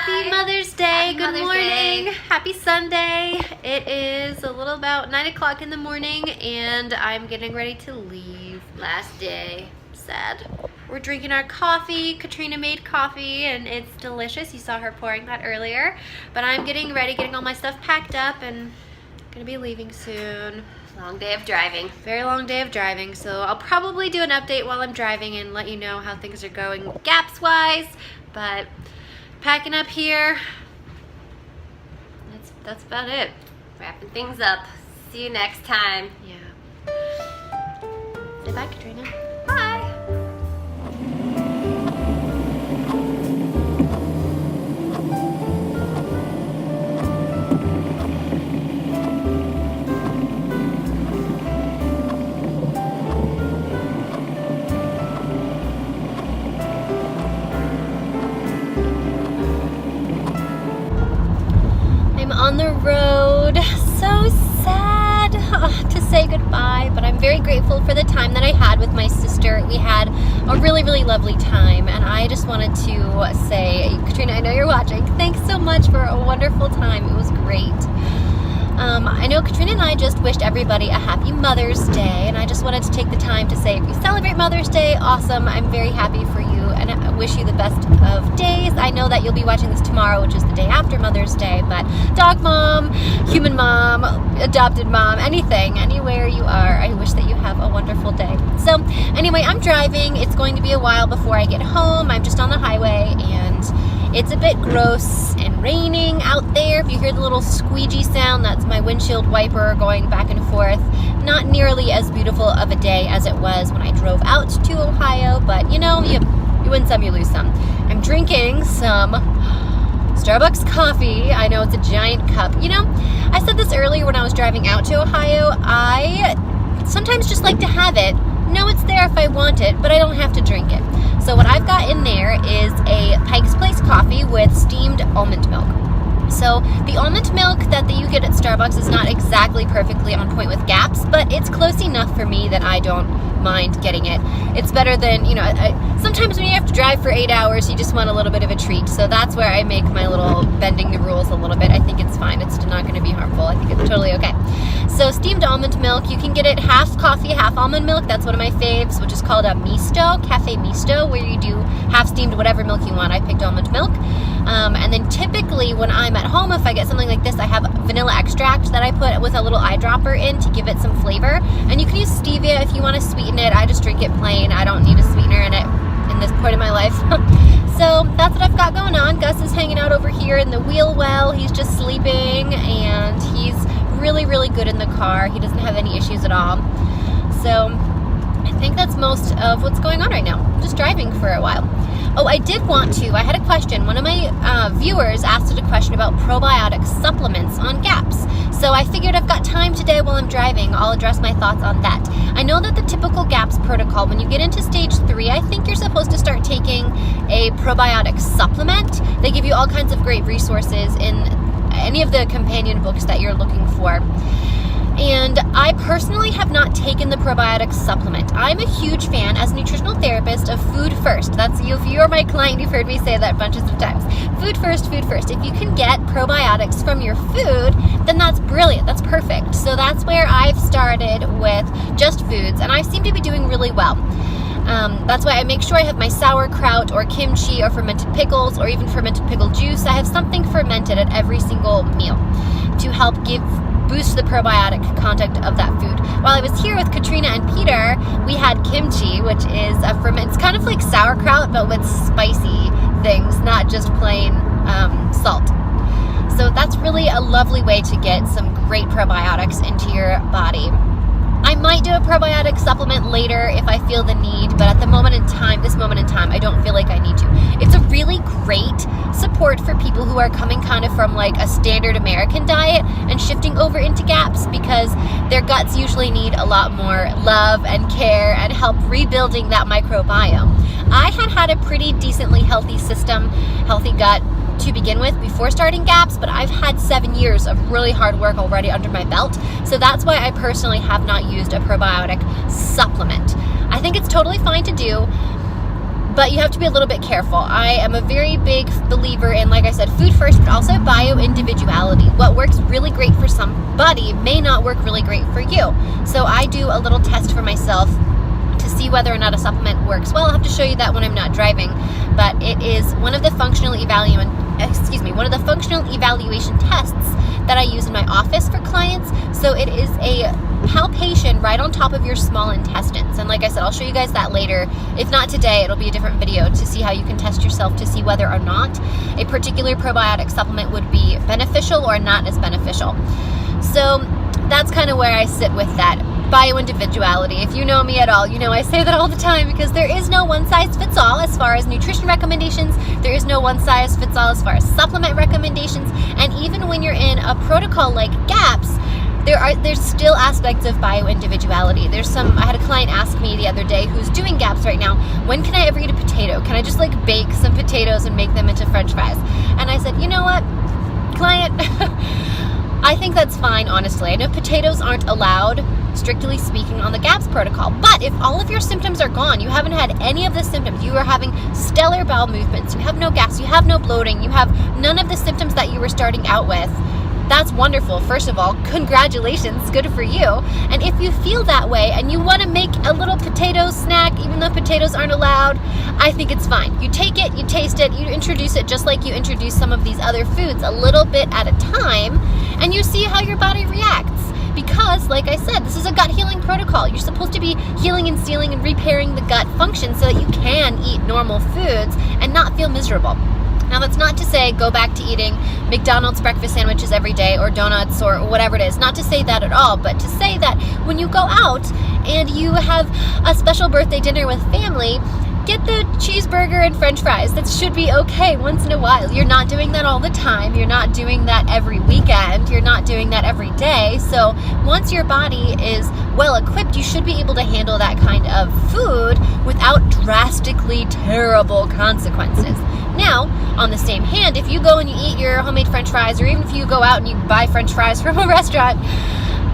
Happy Mother's Day. Good Mother's morning. Day. Happy Sunday. It is a little about 9 o'clock in the morning and I'm getting ready to leave. Last day. Sad. We're drinking our coffee. Katrina made coffee and it's delicious. You saw her pouring that earlier. But I'm getting ready, getting all my stuff packed up and gonna be leaving soon. Long day of driving. Very long day of driving, so I'll probably do an update while I'm driving and let you know how things are going gaps wise. But packing up here, that's about it. Wrapping things up. See you next time. Yeah. Say bye, Katrina. Bye. On the road, so sad to say goodbye, but I'm very grateful for the time that I had with my sister. We had a really, really lovely time, and I just wanted to say, Katrina, I know you're watching. Thanks so much for a wonderful time. It was great. I know Katrina and I just wished everybody a happy Mother's Day, and I just wanted to take the time to say if you celebrate Mother's Day, awesome. I'm very happy for you, and I wish you the best of days. I know that you'll be watching this tomorrow, which is the day after Mother's Day, but dog mom, human mom, adopted mom, anything, anywhere you are, I wish that you have a wonderful day. So anyway, I'm driving. It's going to be a while before I get home. I'm just on the highway, and it's a bit gross and raining out there. If you hear the little squeegee sound, that's my windshield wiper going back and forth. Not nearly as beautiful of a day as it was when I drove out to Ohio, but you know, you win some, you lose some. I'm drinking some Starbucks coffee. I know it's a giant cup. You know, I said this earlier when I was driving out to Ohio. I sometimes just like to have it. Know it's there if I want it, but I don't have to drink it. So what I've got in there is a Pike's Place coffee with steamed almond milk. So the almond milk that you get at Starbucks is not exactly perfectly on point with gaps, but it's close enough for me that I don't mind getting it. It's better than, you know, sometimes when you have to drive for 8 hours, you just want a little bit of a treat. So that's where I make my little bending the rules a little bit. I think it's fine. It's not going to be harmful. I think it's totally okay. So steamed almond milk, you can get it half coffee, half almond milk. That's one of my faves, which is called a misto, cafe misto, where you do half steamed whatever milk you want. I picked almond milk. And then typically when I'm at home, if I get something like this, I have vanilla extract that I put with a little eyedropper in to give it some flavor. And you can use stevia if you want to sweeten it. I just drink it plain. I don't need a sweetener in it in this point of my life. So that's what I've got going on. Gus is hanging out over here in the wheel well. He's just sleeping, and he's really, really good in the car. He doesn't have any issues at all. So I think that's most of what's going on right now. I'm just driving for a while. Oh, I had a question. One of my viewers asked a question about probiotic supplements on gaps. So I figured I've got time today while I'm driving. I'll address my thoughts on that. I know that the typical GAPS protocol, when you get into stage 3, I think you're supposed to start taking a probiotic supplement. They give you all kinds of great resources in any of the companion books that you're looking for. And I personally have not taken the probiotic supplement. I'm a huge fan, as a nutritional therapist, of food first. That's you. If you're my client, you've heard me say that bunches of times. Food first, food first. If you can get probiotics from your food, then that's brilliant. That's perfect. So that's where I've started with just foods, and I seem to be doing really well. That's why I make sure I have my sauerkraut or kimchi or fermented pickles or even fermented pickle juice. I have something fermented at every single meal to help boost the probiotic content of that food. While I was here with Katrina and Peter, we had kimchi, which is it's kind of like sauerkraut, but with spicy things, not just plain salt. So that's really a lovely way to get some great probiotics into your body. I might do a probiotic supplement later if I feel the need, but at this moment in time, I don't feel like I need to. It's a really great support for people who are coming kind of from like a standard American diet and shifting over into GAPS, because their guts usually need a lot more love and care and help rebuilding that microbiome. I had a pretty decently healthy system, healthy gut to begin with before starting GAPS, but I've had 7 years of really hard work already under my belt. So that's why I personally have not used a probiotic supplement. I think it's totally fine to do, but you have to be a little bit careful. I am a very big believer in, like I said, food first, but also bio-individuality. What works really great for somebody may not work really great for you. So I do a little test for myself to see whether or not a supplement works well. I'll have to show you that when I'm not driving, but it is one of the functional evaluation tests that I use in my office for clients. So it is a palpation right on top of your small intestines. And like I said, I'll show you guys that later. If not today, it'll be a different video to see how you can test yourself to see whether or not a particular probiotic supplement would be beneficial or not as beneficial. So that's kind of where I sit with that. Bio-individuality. If you know me at all, you know I say that all the time because there is no one size fits all as far as nutrition recommendations. There is no one size fits all as far as supplement recommendations. And even when you're in a protocol like GAPS, there's still aspects of bio-individuality. I had a client ask me the other day who's doing GAPS right now, when can I ever eat a potato? Can I just like bake some potatoes and make them into French fries? And I said, you know what, client, I think that's fine, honestly. I know potatoes aren't allowed, strictly speaking, on the GAPS protocol, but if all of your symptoms are gone, you haven't had any of the symptoms, you are having stellar bowel movements, you have no gas, you have no bloating, you have none of the symptoms that you were starting out with, that's wonderful. First of all, congratulations, good for you. And if you feel that way and you want to make a little potato snack, even though potatoes aren't allowed, I think it's fine. You take it, you taste it, you introduce it just like you introduce some of these other foods a little bit at a time, and you see how your body reacts. Because, like I said, this is a gut healing protocol. You're supposed to be healing and sealing and repairing the gut function so that you can eat normal foods and not feel miserable. Now, that's not to say go back to eating McDonald's breakfast sandwiches every day or donuts or whatever it is. Not to say that at all, but to say that when you go out and you have a special birthday dinner with family, get the cheeseburger and French fries. That should be okay once in a while. You're not doing that all the time. You're not doing that every weekend. You're not doing that every day. So once your body is well equipped, you should be able to handle that kind of food without drastically terrible consequences. Now, on the same hand, if you go and you eat your homemade French fries, or even if you go out and you buy French fries from a restaurant,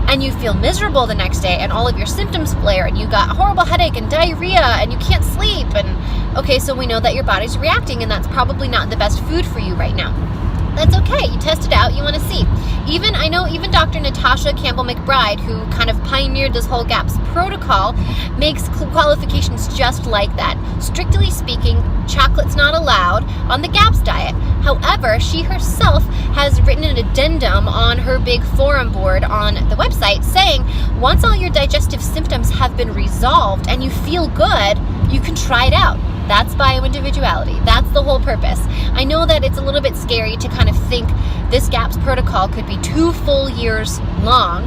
and you feel miserable the next day and all of your symptoms flare and you got a horrible headache and diarrhea and you can't sleep, and okay, so we know that your body's reacting and that's probably not the best food for you right now. That's okay. You test it out. You want to see. I know even Dr. Natasha Campbell-McBride, who kind of pioneered this whole GAPS protocol, makes qualifications just like that. Strictly speaking, chocolate's not allowed on the GAPS diet. However, she herself has written an addendum on her big forum board on the website saying once all your digestive symptoms have been resolved and you feel good, you can try it out. That's bio-individuality. That's the whole purpose. I know that it's a little bit scary to kind of think this GAPS protocol could be 2 full years long,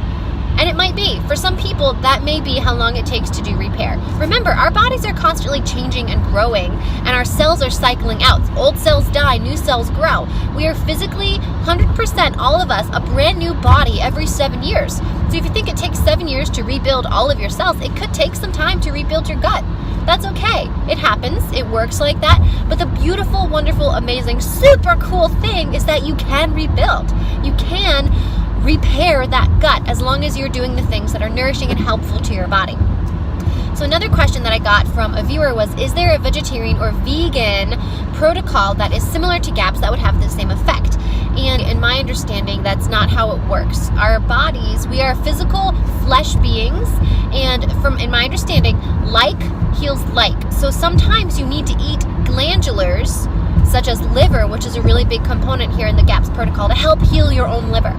and it might be. For some people, that may be how long it takes to do repair. Remember, our bodies are constantly changing and growing, and our cells are cycling out. Old cells die, new cells grow. We are physically, 100%, all of us, a brand new body every 7 years. So if you think it takes 7 years to rebuild all of your cells, it could take some time to rebuild your gut. That's okay. It happens. It works like that. But the beautiful, wonderful, amazing, super cool thing is that you can rebuild. You can repair that gut as long as you're doing the things that are nourishing and helpful to your body. So another question that I got from a viewer was, is there a vegetarian or vegan protocol that is similar to GAPS that would have the same effect? And in my understanding, that's not how it works. Our bodies, we are physical flesh beings, and in my understanding, like heals like. So sometimes you need to eat glandulars, such as liver, which is a really big component here in the GAPS protocol, to help heal your own liver.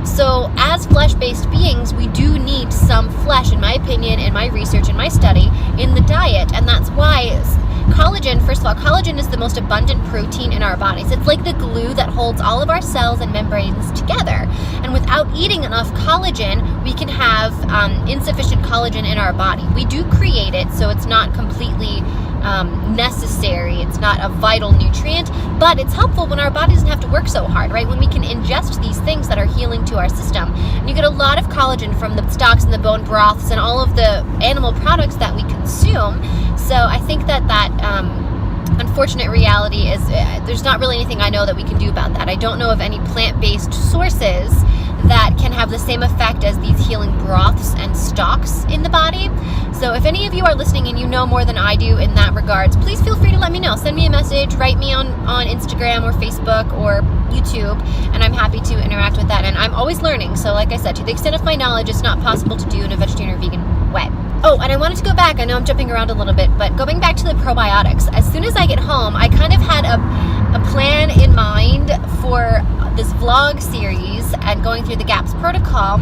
So as flesh-based beings, we do need some flesh, in my opinion, in my research, in my study, in the diet, and that's why collagen, first of all, collagen is the most abundant protein in our bodies. It's like the glue that holds all of our cells and membranes together. And without eating enough collagen, we can have insufficient collagen in our body. We do create it, so it's not completely necessary. It's not a vital nutrient, but it's helpful when our body doesn't have to work so hard, right? When we can ingest these things that are healing to our system. And you get a lot of collagen from the stocks and the bone broths and all of the animal products that we consume. So I think that unfortunate reality is there's not really anything I know that we can do about that. I don't know of any plant-based sources that can have the same effect as these healing broths and stocks in the body. So if any of you are listening and you know more than I do in that regards, please feel free to let me know. Send me a message, write me on Instagram or Facebook or YouTube, and I'm happy to interact with that. And I'm always learning, so like I said, to the extent of my knowledge, it's not possible to do in a vegetarian or vegan way. Oh, and I wanted to go back, I know I'm jumping around a little bit, but going back to the probiotics, as soon as I get home, I kind of had a plan in mind for this vlog series and going through the GAPS protocol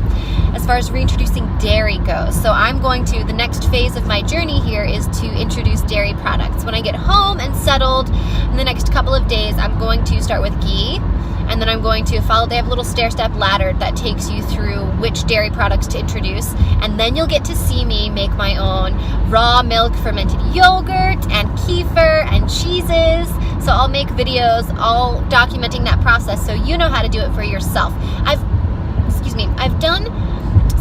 as far as reintroducing dairy goes. So I'm going to, the next phase of my journey here is to introduce dairy products. When I get home and settled in the next couple of days, I'm going to start with ghee, and then I'm going to follow, they have a little stair-step ladder that takes you through which dairy products to introduce, and then you'll get to see me make my own raw milk fermented yogurt and kefir and cheeses. So I'll make videos all documenting that process so you know how to do it for yourself. I've done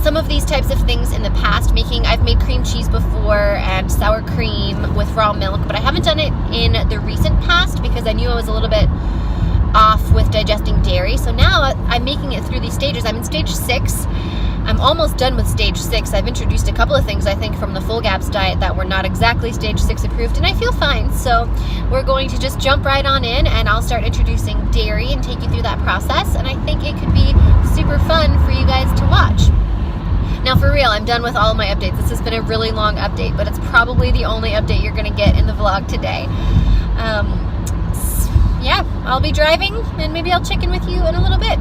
some of these types of things in the past. I've made cream cheese before and sour cream with raw milk, but I haven't done it in the recent past because I knew I was a little bit off with digesting dairy. So now I'm making it through these stages. I'm in stage 6. I'm almost done with stage 6. I've introduced a couple of things, I think, from the full GAPS diet that were not exactly stage 6 approved, and I feel fine. So we're going to just jump right on in, and I'll start introducing dairy and take you through that process, and I think it could be super fun for you guys to watch. Now, for real, I'm done with all of my updates. This has been a really long update, but it's probably the only update you're going to get in the vlog today. Yeah, I'll be driving, and maybe I'll check in with you in a little bit.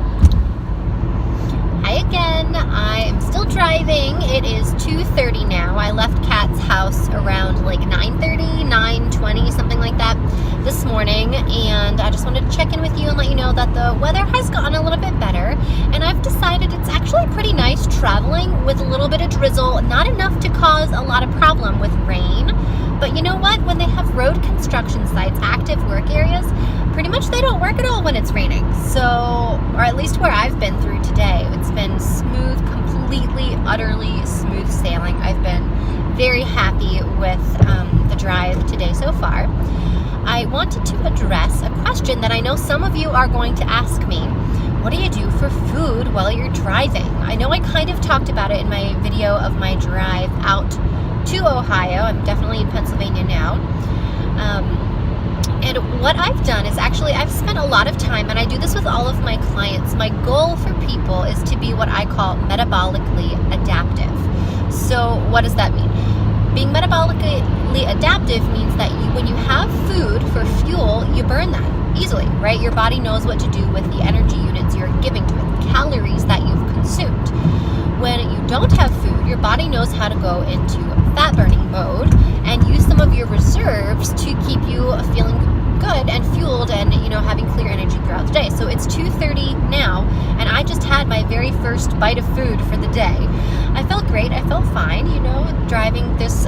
Hi again. I am still driving. It is 2:30 now. I left Kat's house around like 9:30, 9:20, something like that this morning, and I just wanted to check in with you and let you know that the weather has gotten a little bit better, and I've decided it's actually pretty nice traveling with a little bit of drizzle, not enough to cause a lot of problem with rain. But you know what? When they have road construction sites, active work areas, pretty much they don't work at all when it's raining. So, or at least where I've been through today, it's been smooth, completely, utterly smooth sailing. I've been very happy with the drive today so far. I wanted to address a question that I know some of you are going to ask me. What do you do for food while you're driving? I know I kind of talked about it in my video of my drive out to Ohio. I'm definitely in Pennsylvania now. And what I've done is actually I've spent a lot of time, and I do this with all of my clients. My goal for people is to be what I call metabolically adaptive. So what does that mean? Being metabolically adaptive means that when you have food for fuel, you burn that easily, right? Your body knows what to do with the energy units you're giving to it, the calories that you've consumed. When you don't have food, your body knows how to go into fat burning mode and use some of your reserves to keep you feeling good and fueled and, having clear energy throughout the day. So it's 2:30 now, and I just had my very first bite of food for the day. I felt great. I felt fine, driving this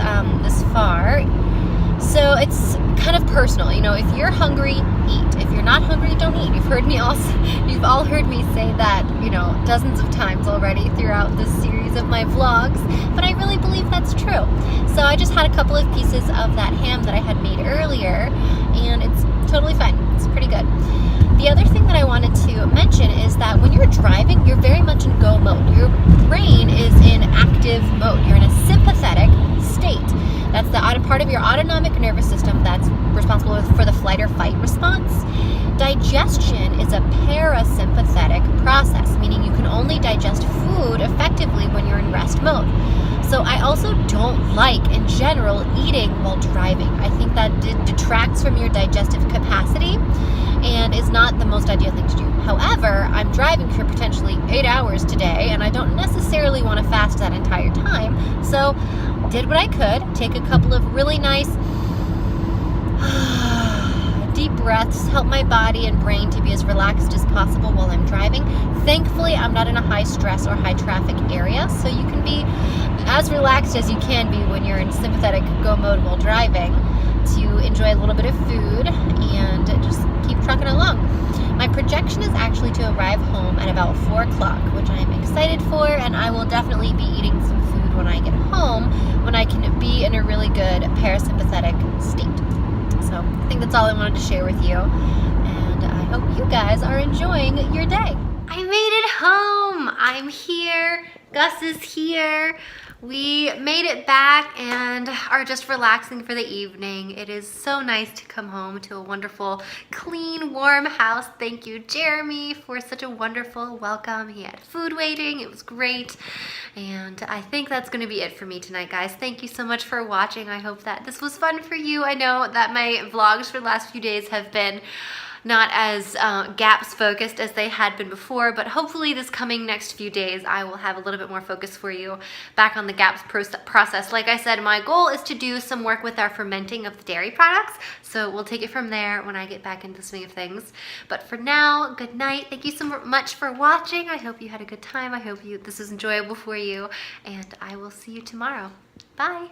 far. So it's kind of personal. If you're hungry, eat. If you're not hungry, don't eat. You've all heard me say that, dozens of times already throughout this series of my vlogs, but I really believe that's true. So I just had a couple of pieces of that ham that I had made earlier, and it's totally fine. It's pretty good. The other thing that I wanted to mention is that when you're driving, you're very much in go mode. Your brain is in active mode. You're in a sympathetic state. That's the part of your autonomic nervous system that's responsible for the flight or fight response. Digestion is a parasympathetic process, meaning you can only digest food effectively when you're in rest mode. So I also don't like, in general, eating while driving. I think that detracts from your digestive capacity and is not the most ideal thing to do. However, I'm driving for potentially 8 hours today, and I don't necessarily want to fast that entire time. So did what I could, take a couple of really nice deep breaths, help my body and brain to be as relaxed as possible while I'm driving. Thankfully, I'm not in a high stress or high traffic area, so you can be as relaxed as you can be when you're in sympathetic go mode while driving, to enjoy a little bit of food and just keep trucking along. My projection is actually to arrive home at about 4 o'clock, which I'm excited for, and I will definitely be eating some food when I get home, when I can be in a really good parasympathetic state. So I think that's all I wanted to share with you, and I hope you guys are enjoying your day. I made it home. I'm here. Gus is here. We made it back and are just relaxing for the evening. It is so nice to come home to a wonderful, clean, warm house. Thank you, Jeremy, for such a wonderful welcome. He had food waiting. It was great. And I think that's going to be it for me tonight, guys. Thank you so much for watching. I hope that this was fun for you. I know that my vlogs for the last few days have been not as gaps focused as they had been before, but hopefully this coming next few days I will have a little bit more focus for you back on the gaps process. Like I said, my goal is to do some work with our fermenting of the dairy products, so we'll take it from there when I get back into the swing of things. But for now, good night. Thank you so much for watching. I hope you had a good time. I hope this was enjoyable for you, and I will see you tomorrow. Bye.